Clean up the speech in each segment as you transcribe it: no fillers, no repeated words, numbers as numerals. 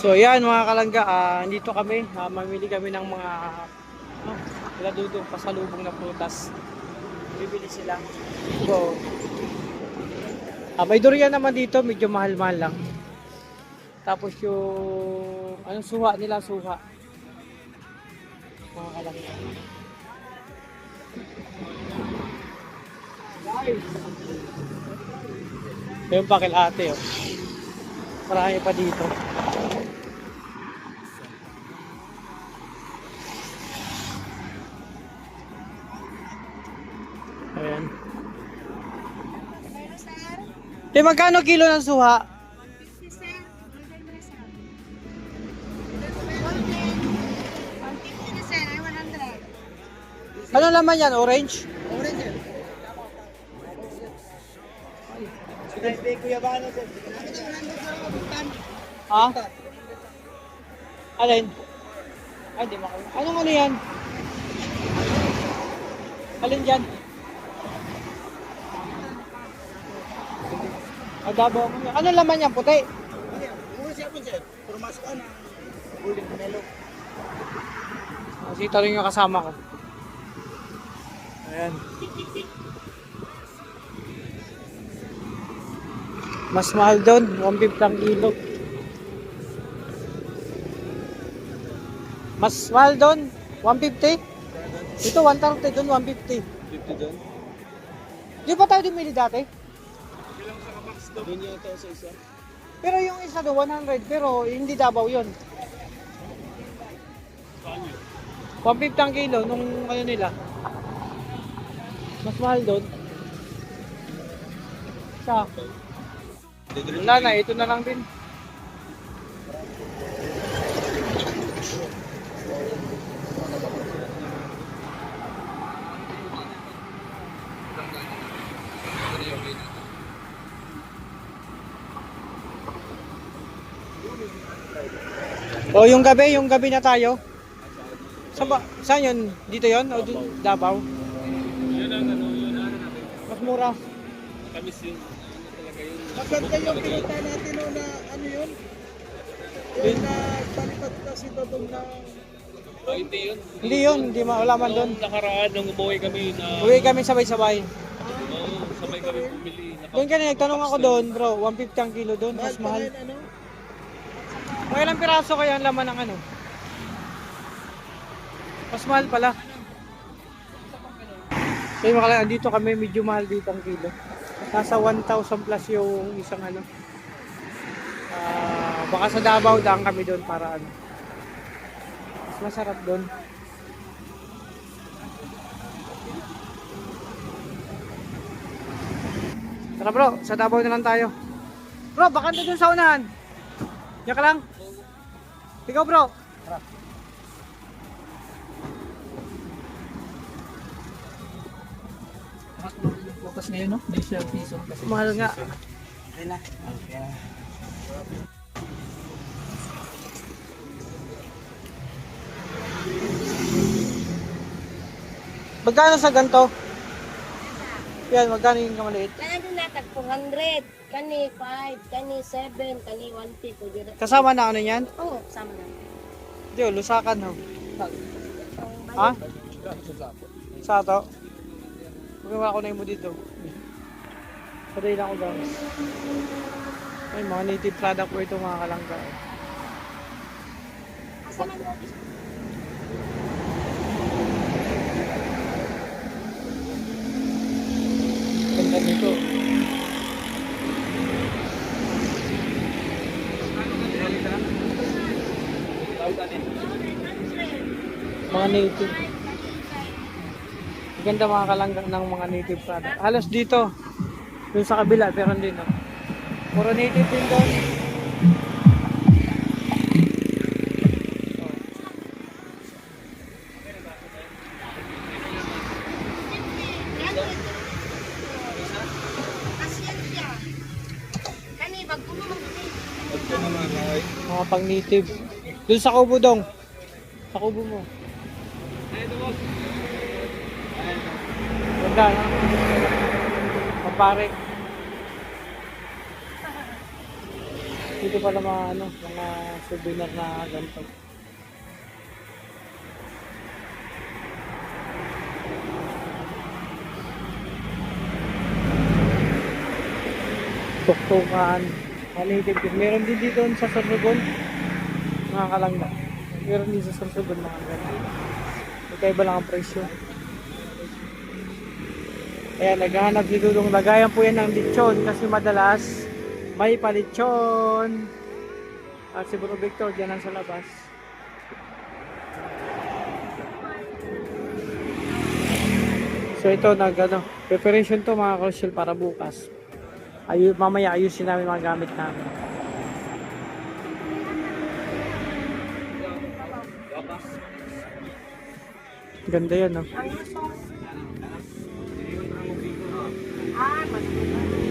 So ayan mga kalangga, dito kami, mamili kami ng mga pasalubong na prutas. Bibili sila. So, may durian naman dito, medyo mahal-mahal lang. Tapos yung, anong suha nila, suha. Mga kalangga. Yung pakilate, oh. Marami pa dito. Ayan. Magkano kilo ng suha? 50 cent, ay 100. Ano naman yan? Orange? Orange. Ha? Alin? Ay, di makaw. Anong ano yan? Alin dyan? Adabaw mo yan. Ano laman yan? Puti? Sita rin yung kasama ko. Ayan. Mas mahal doon, 150 ang kilo. Mas mahal doon, 150. Ito 130 doon, 150. 50 doon? Di ba tayo dumili dati? Ilang sa kapax doon yata sa isa? Pero yung isa doon 100, pero hindi Davao yun. Saan yun? 150 ang kilo nung ano nila. Mas mahal doon. Sa wala na, ito na lang din. O yung gabi na tayo. Saan yun? Dito yun? O dun, Davao? Yun ang ano, yun ang ano natin. Mas mura. Kamis yun. Ano talaga yun? Maganda yung pinunta natin o na ano yun? Yung nagpalipat kasi doon ng... Oh, hindi yun. Hindi yun, hindi maulaman doon. Nung nakaraan, nung umuwi kami na... Uwi kami sabay-sabay. Oo, sabay kami bumili. Doon kanina, nagtanong ako doon bro, 150 ang kilo doon, mas mahal. Ano? Mga ilang piraso kaya ang laman ng ano? Mas mahal pala. So yung mga andito kami, medyo mahal dito ang kilo. Nasa 1,000 plus yung isang ano. Baka sa Davao daan kami doon para ano. Mas masarap doon. Tara bro, sa Davao na lang tayo. Bro, baka doon sa unahan. Diyan ka lang. Ikaw bro. Bukas ngayon no? May share piso. Mahal nga. Okay na. Magkano sa ganito? Yan, magkano yung kamaliit? Kaya doon natag 400. Kani 5, kani 7, kani 150. Pwede na. Kasama na ano yan? Oo, sama na. Hindi, lusakan ho. Ang Ha? bayad. Sa to? Magawa ko na mo dito. Paday lang ako guys. Ay, mga native product po ito mga kalangga. Asa man mo? Ganda nito. Mga native. Ganda mga kalangga ng mga native product. Halos dito. Doon sa kabila, pero hindi no. Puro native din doon. Kasyan siya. Kani bag ko mo Ito naman, okay. Mga pang native. Doon sa kubo dong. Sa kubo mo. Ganda no? Maparek. Dito pala mga ano, mga souvenir na ganito. Tuktukan, native. Meron din dito sa Sorsogon, mga kalangga. Meron din sa Sorsogon mga ganito. Magkaiba lang ang presyo. Ayan, naghahanap si Dudong. Lagayan po yan ng lechon kasi madalas may palitsyon. At si Bro Victor dyan sa labas. So ito, preparation to mga crucial para bukas. Mamaya ayusin namin mga gamit namin. Ganda yan, no?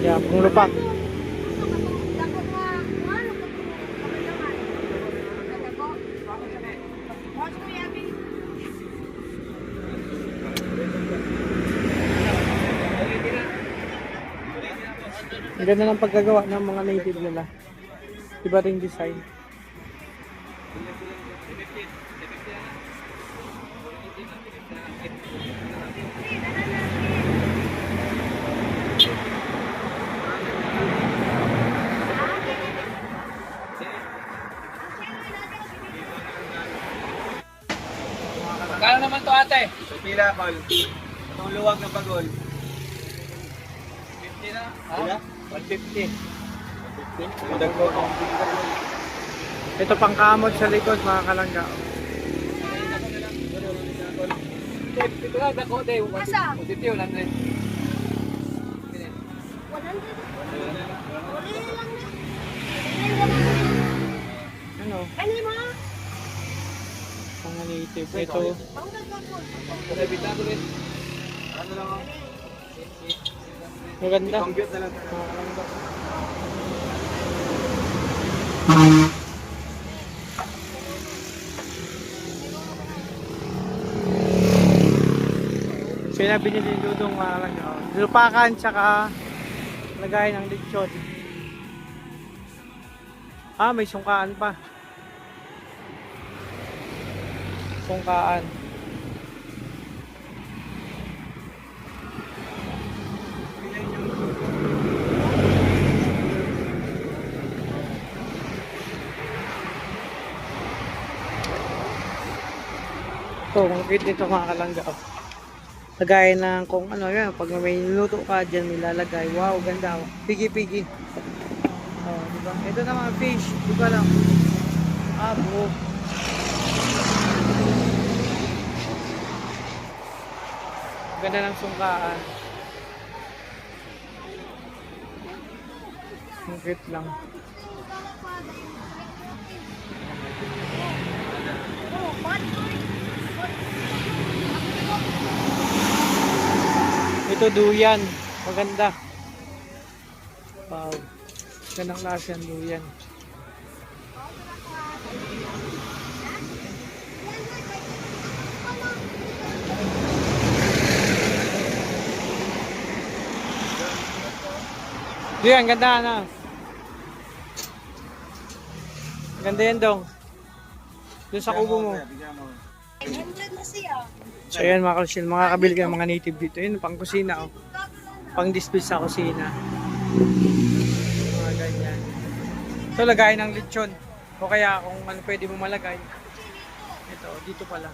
Yeah, kung lupak. Ang ganda ng pagkagawa ng mga native nila. Iba ring design. Kano naman to ate? Pila, Col. Itong luwag ng pagol. 50 na. Pila? 150. Ito pang kamot sa likod mga kalangga. Ito lang, dako de. Asa? 150, 100. 100? Uli lang na. Ano? Ano mo? Mga native. Ito. Ano lang ako? Maganda. Compute na lang. Mga kalangga. So yun na binili ni Dudong mga kalangga. Lupakan tsaka lagay ng lechon. Ah, may sungkaan pa. Sungkaan. Ito, ang cute nito mga kalangga. Lagay ng kung ano yan, pag may niluto ka dyan, may lalagay. Wow, ganda. Pigi-pigi. Oh, diba? Ito naman fish, diba lang? Ah, buo. Ganda ng sungkaan. Ang cute lang. Ito duyan. Maganda. Wow. Gandang klase ang duyan. Duyan, ganda na. Ganda yan dong. Doon sa kubo mo. 100 na siya. So ayan mga kalsil, makakabili kayo ng mga native dito. Yun, pang kusina oh. Pang display sa kusina. Mga ganyan. Ito lagay ng lechon. O kaya kung ano pwede mo malagay. Ito, dito pala.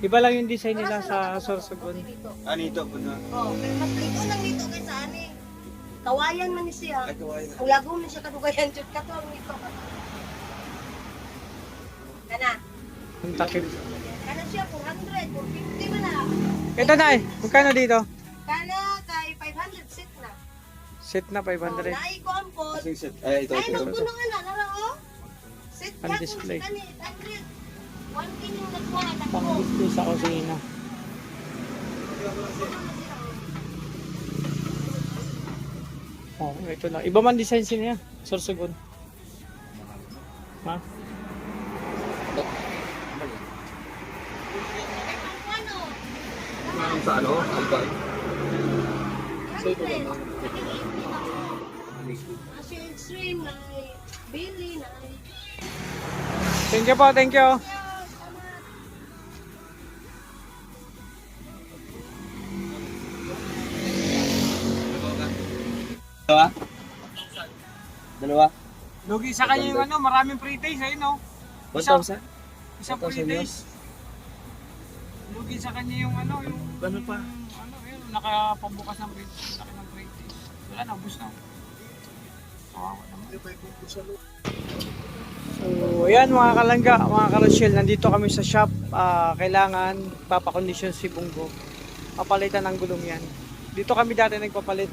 Iba lang yung design nila sa Sorsogon. Anito po na. Oh, pero mas ligo lang dito kaysa ani. Kawayan man ni siya. Ay, kawayan. Kung lago man siya kadugayan jud ka to ang nito. Kana. Ang takip. Kana siya 400, 450 man na. Ito na eh. Magkano dito? Kana kay 500 set na. Set na Oh, 500. naay ko ampon. Set. Ay, ito. Ay, Ito. magpuno nga na, nara oh. Set Ang ka display. kung kani 100. 1 kining nagkuha na Pang ko. display sa kusina. Oh, ito lang. Iba man design niya. Sorsogon. Ha? Ano? Sa ano? Alba. 100. As you Ashley na, Billy na. Thank you po, thank you. Dalawa? Dalawa? Lugi sa kanya yung ano, maraming free taste, ayun no. Isa, 1,000? isang free 1,000 yun? taste. Lugi sa kanya yung ano, yung... Ganun pa. Ano, yun, nakapabukas ng free taste. Laki ng free taste. Wala na, ubus na. Kawawa naman. So, ayan mga kalangga, mga karosyel, nandito kami sa shop. Kailangan papakondisyon si Bunggo. Papalitan ng gulong yan. Dito kami dati nagpapalit.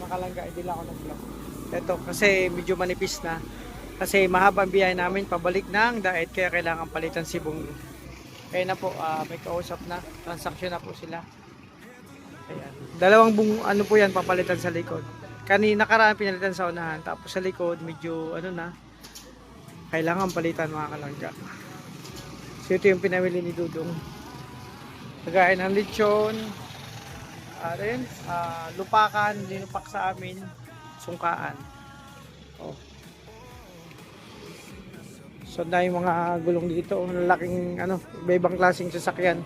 Mga kalangga, hindi lang ako nag-vlog. Ito, kasi medyo manipis na. Kasi mahaba ang biyahe namin pabalik ng Daet, kaya kailangan palitan si Bunggo. Kaya na po, may kausap na. Transaction na po sila. Ayan. Dalawang ano po yan, papalitan sa likod. Kanina nakaraan pinalitan sa unahan. Tapos sa likod, medyo ano na. Kailangan palitan mga kalangga. So ito yung pinamili ni Dudong. Lagayan ng lechon. Rin, lupakan, linupak sa amin. Sungkaan. Oh. So na yung mga gulong dito. Lalaking ano, iba-ibang klaseng sasakyan.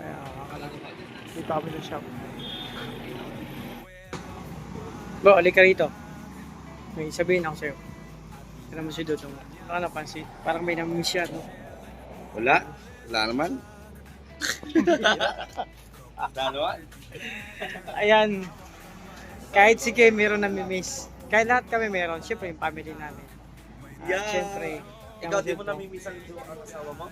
Kaya mga kalangga. Dito kami sa shop. Bro, alika rito. May sabihin ako sa'yo. Kaya naman si Dudong. Baka napansin. Parang may namimiss siya, no? Wala. Wala naman. Dalawa? Ayan. Kahit si Kim, meron namimiss. Kahit lahat kami meron. Siyempre, yung family namin. Siyempre. Ikaw di mo namimiss ang asawa mo?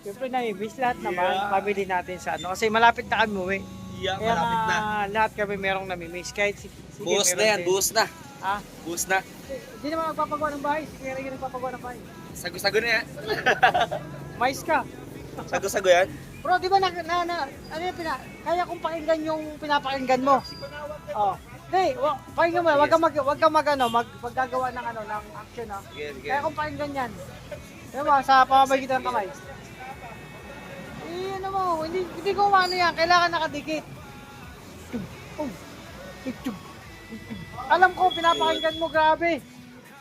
Siyempre, namimiss lahat naman. Family natin sa ano. Kasi malapit na kami uwi. Yeah, Kaya malapit na. lahat kami merong namimiss. Kahit si Kim, Buhos na meron yan, din. buhos na. Ha? Buhos na. Hindi naman nagpapagawa ng bahay. Kaya rin nagpapagawa ng bahay. Sago-sago na yan. Mais ka. Sago-sago yan. Bro, di ba ano yung kaya kong pakinggan yung pinapakinggan mo? Oh. Hey, pakinggan mo, wag kang maggagawa ng ano, ng action ha. Sige, sige. Kaya kong pakinggan yan. Di ba, sa pamamagitan ng kamay. Ano mo, hindi ko ano yan, kailangan nakadikit. Alam ko, pinapakinggan mo, grabe.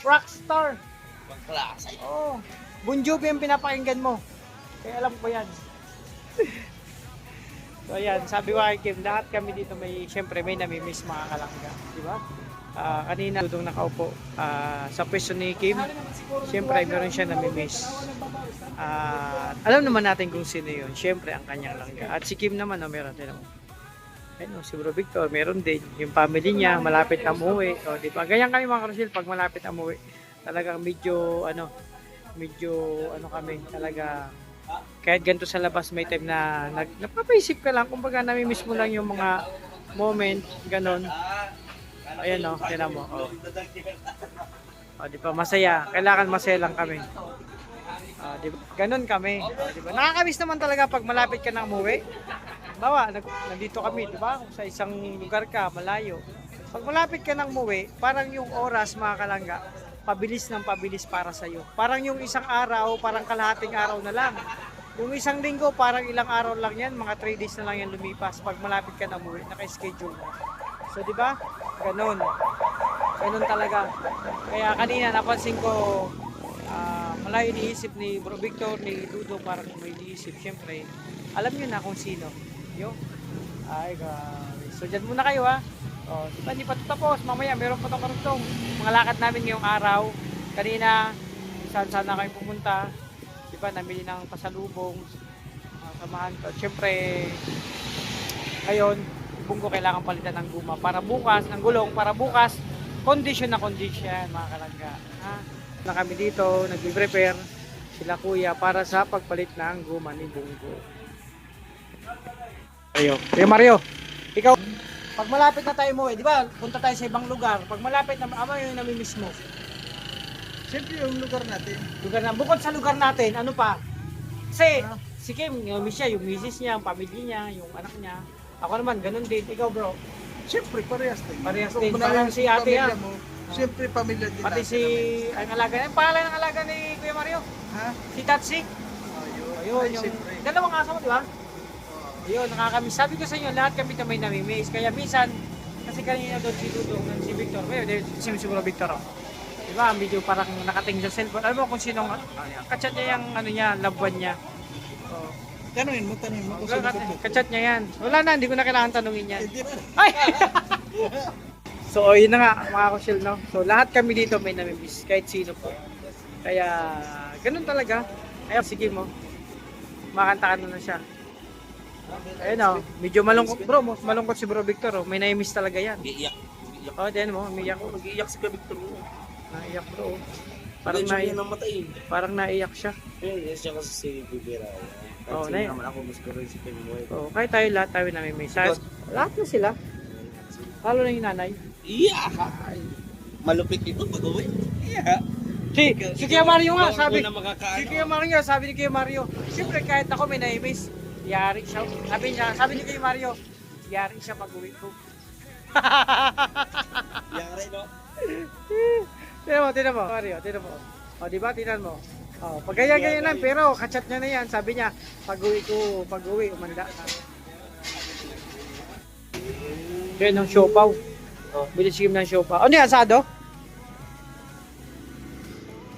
Rockstar. Pangklase. Oh, Bon Jovi yung pinapakinggan mo. Kaya alam ko yan. So ayan, sabi ko kay Kim, lahat kami dito siyempre may namimiss mga kalangga, di ba? Kanina Dudong nakaupo sa pwesto ni Kim, siyempre meron siya namimiss. Alam naman natin kung sino yun, siyempre ang kanyang langga. At si Kim naman, meron din naman. Ayun, si Bro Victor, meron din. Yung family niya, malapit na umuwi. O, di ba? Ganyan kami mga karosil, pag malapit na umuwi, talagang medyo kami, talaga, kahit ganito sa labas may time na napapaisip ka lang, kumbaga namimiss mo lang yung mga moment, ganon. Ayan o, tinan mo. O, di ba, masaya. Kailangan masaya lang kami. Di ba? Ganon kami. Di ba? Nakakamiss naman talaga pag malapit ka na umuwi. Bawa, nandito kami, di ba? Kung sa isang lugar ka, malayo. Pag malapit ka nang umuwi, parang yung oras, mga kalangga, pabilis ng pabilis para sa'yo. Parang yung isang araw, parang kalahating araw na lang. Yung isang linggo, parang ilang araw lang yan, mga 3 days na lang yan lumipas. Pag malapit ka na umuwi, naka-schedule mo. So, di ba? Ganon. Ganon talaga. Kaya kanina, napansin ko, malayo iniisip ni Bro Victor, ni Dudo, parang may iniisip. Siyempre, alam nyo na kung sino. Yo. Ay, guys. So, dyan muna kayo, ha? O, di ba, hindi pa ito tapos. Mamaya, meron pa itong karugtong. Mga lakad namin ngayong araw. Kanina, saan na kayo pumunta. Di ba, namili ng pasalubong. Samahan ko. Siyempre, ngayon, Bunggo kailangan palitan ng guma para bukas, ng gulong, para bukas, condition na condition, mga kalangga. Ha? Na kami dito, nag-prepare sila kuya para sa pagpalit ng guma ni Bunggo. Kuya Mario, ikaw, pag malapit na tayo mo, di ba, punta tayo sa ibang lugar. Pag malapit na, ama yung namimiss mo. Siyempre yung lugar natin. Bukod sa lugar natin, ano pa? Kasi, si Kim, yung miss niya, yung misis niya, yung pamilya niya, yung anak niya. Ako naman, ganun din. Ikaw, bro. Siyempre, parehas din. Parehas Kung din. manalo Parang yung si ate, pamilya ah. mo, siyempre, pamilya din Pati natin si, naman. ang alaga, ang pangalan ng alaga ni Kuya Mario? Ha? Si Tatsik. Ayun, Ay, yung siyempre. dalawang aso mo, di ba? Ayun, nakakamiss. Sabi ko sa inyo, lahat kami may namimiss. Kaya minsan, Kasi kanina doon si Dudong, si Victor. Ngayon, siguro Victor. Oh. Diba, medyo parang nakatingin sa cellphone. Alam mo kung sinong, kachat niya yung ano niya, love one niya. Oh. Tanungin mo kung sino ka po. Kachat niya yan. Wala na, hindi ko na kailangan tanungin yan. Hindi na. Ay! So, yun na nga, mga kusyel, no? So, lahat kami dito may namimiss, kahit sino po. Kaya, ganun talaga. Kaya, sige mo. Makantakan na siya. Ayun o, medyo malungkot bro, malungkot si bro Victor oh. May na-miss talaga yan. Iiyak. Oh, din mo, umiyak. Mag-iiyak si Kuya Victor. Naiyak bro. Parang naiyak ng mata eh. Parang naiyak siya. Yes, siya kasi si Bibira. Oo, Kasi na- naman ako gusto rin si Kevin Moy. Oh, kahit tayo lahat tayo namimiss. Lahat na sila. Lalo na yung nanay. Iyak! Malupit ito pag-uwi. Iyak! Si Kuya Mario nga, sabi. Ako na makakaano. Si Kuya Mario, sabi ni Kuya Mario. Siyempre kahit ako may na-miss, yari siya. Sabi ni Kuya Mario, yari siya pag-uwi ko. Yari, no? Tinan mo, Mario, tinan mo. O, di ba, tinan mo. O, pag ganyan lang, pero kachat niya na yan. Sabi niya, pag-uwi, umanda ka. Yan ang siopaw. O, bilisigim ng siopaw. Ano yan, asado?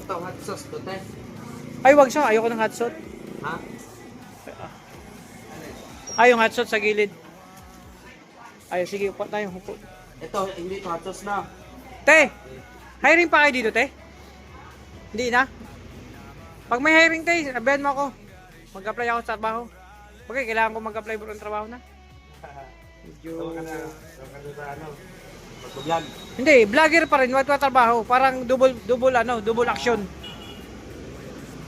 Ito, hot sauce to, te. Ay, wag siya. Ayoko ng hot sauce. Ha? Ay, yung hot sauce sa gilid. Ay, sige, upo tayo. Upo. Ito, hindi ito hot sauce na. Te, hiring pa kayo dito, te? Hindi na? Pag may hiring, te, sabihan mo ako. Mag-apply ako sa trabaho. Okay, kailangan ko mag-apply for ng trabaho na. Medyo... Mag-vlog. Hindi, vlogger pa rin, wala trabaho. Parang double action.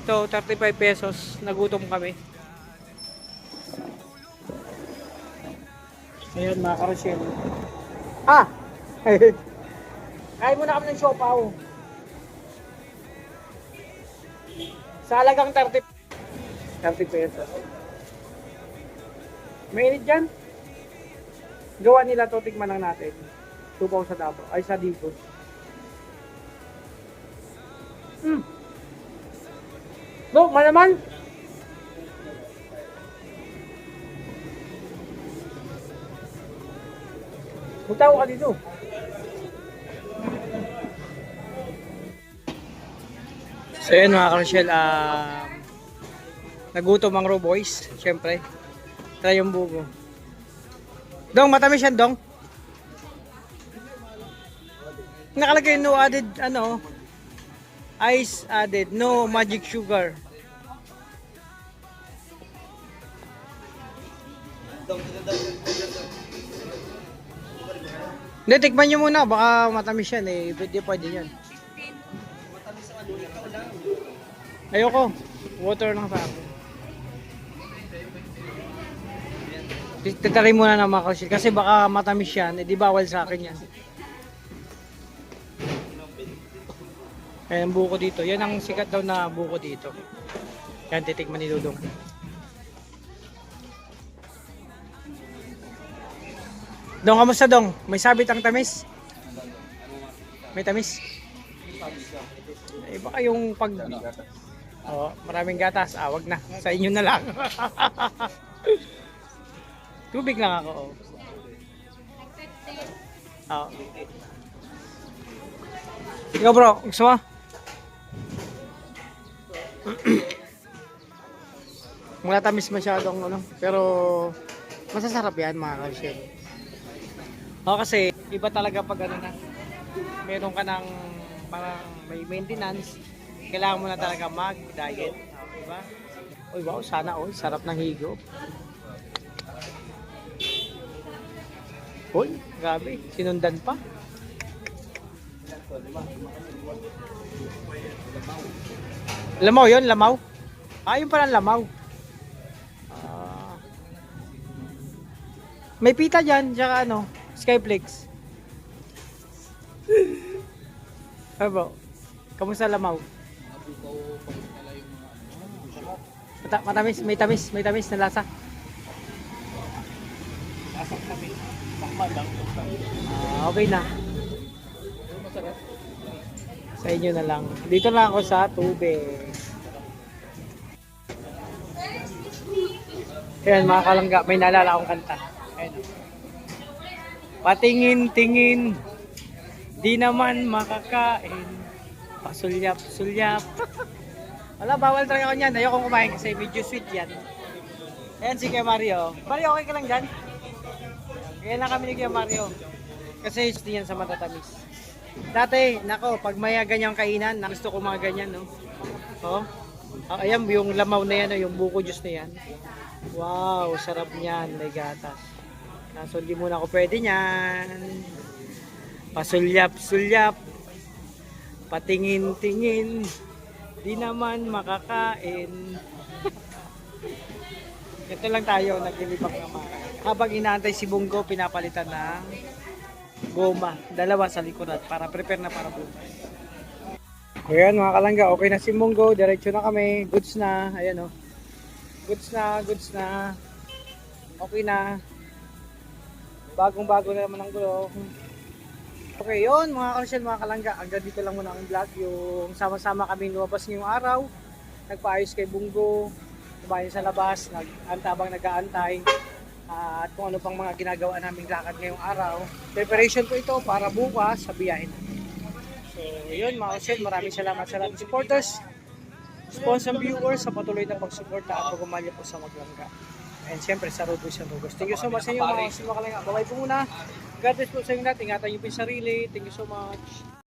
So, 35 pesos, nagutom kami. Ayun, mga karosyel. Ah! Kain muna kami ng siopaw. Sa halagang 30 pesos. Mainit dyan. Gawa nila to, tikman lang natin. Tupaw sa Davao, ay sa Digos. No, malaman. Butaw ka dito. So yun mga karosyel, nagutom ang Raw Boys, syempre. Try yung bugo. Dong, matamis yan, Dong. Nakalagay no added, ice added, no magic sugar. Hindi, tikman nyo muna, baka matamis yan eh, hindi pwede yan. Ayoko, water lang sa akin. Titry muna ng mga karosyel kasi baka matamis yan, eh di bawal sa akin yan. Ayan ang buko dito. Yan ang sikat daw na buko dito. Yan, titikman ni Dudong. Dong, kamusta Dong? May sabit ang tamis? May tamis? Eh, baka yung pag... Oh, maraming gatas. Ah, wag na. Sa inyo na lang. Tubig lang ako. Oh. Oh. Ikaw bro, gusto mo? Wala tamis masyadong pero masasarap yan mga karosyel. Kasi iba talaga pag meron ka ng parang may maintenance, kailangan mo na talaga mag-diet, diba? Uy wow, sana sarap ng higo. Uy, grabe, sinundan pa. Lamaw yun, lamaw. Yun pala lamaw. May pita dyan, tsaka Skyflex. Ano? Kamusta lamaw? Matamis, may tamis na lasa. Okay na. Sa inyo na lang. Dito lang ako sa tubig. Ayan mga kalangga, may naalala akong kanta. Ayan. Patingin-tingin, di naman makakain. Pasulyap-sulyap. Wala, bawal talaga ako niyan. Ayokong kumain kasi medyo sweet yan. Ayan si Kuya Mario. Mario, okay ka lang dyan? Kaya lang kami ni Kuya Mario. Kasi gusto niyan sa matatamis. Dati, nako, pag may ganyang kainan, gusto ko mga ganyan, no? Oh. Ayan, yung lamaw na yan, yung buko juice na yan. Wow, sarap niyan, may gatas. Kaso hindi muna ako pwede niyan. Pasulyap-sulyap. Patingin-tingin. Di naman makakain. Ito lang tayo, naglilibak naman. Habang inaantay si Bungo, pinapalitan ng goma. Dalawa sa likuran para prepare na para bukas. Ayan mga kalangga, okay na si Bungo. Diretso na kami. Goods na. Ayan o. Goods na, goods na. Okay na. Bagong-bago na naman ang gulo. Okay, yun mga kasyal, mga kalangga. Hanggang dito lang muna ang vlog. Yung sama-sama kami lumabas ngayong araw. Nagpaayos kay Bungo. Kumain sa labas. Habang nag-aantay. At kung ano pang mga ginagawa naming lakad ngayong araw. Preparation po ito para bukas sa biyahe natin. So, yun mga kasyal. Maraming salamat sa lahat ng supporters. Sponsor viewers sa patuloy na pagsuporta at pagmamahal po sa Maglangga. And siyempre sa Road Boys and Rogos. Thank you so much sa inyo mga kasyal, mga kalangga. Bye-bye po muna. God bless po sa inyo lahat. Ingatan niyo po yung sarili. Thank you so much.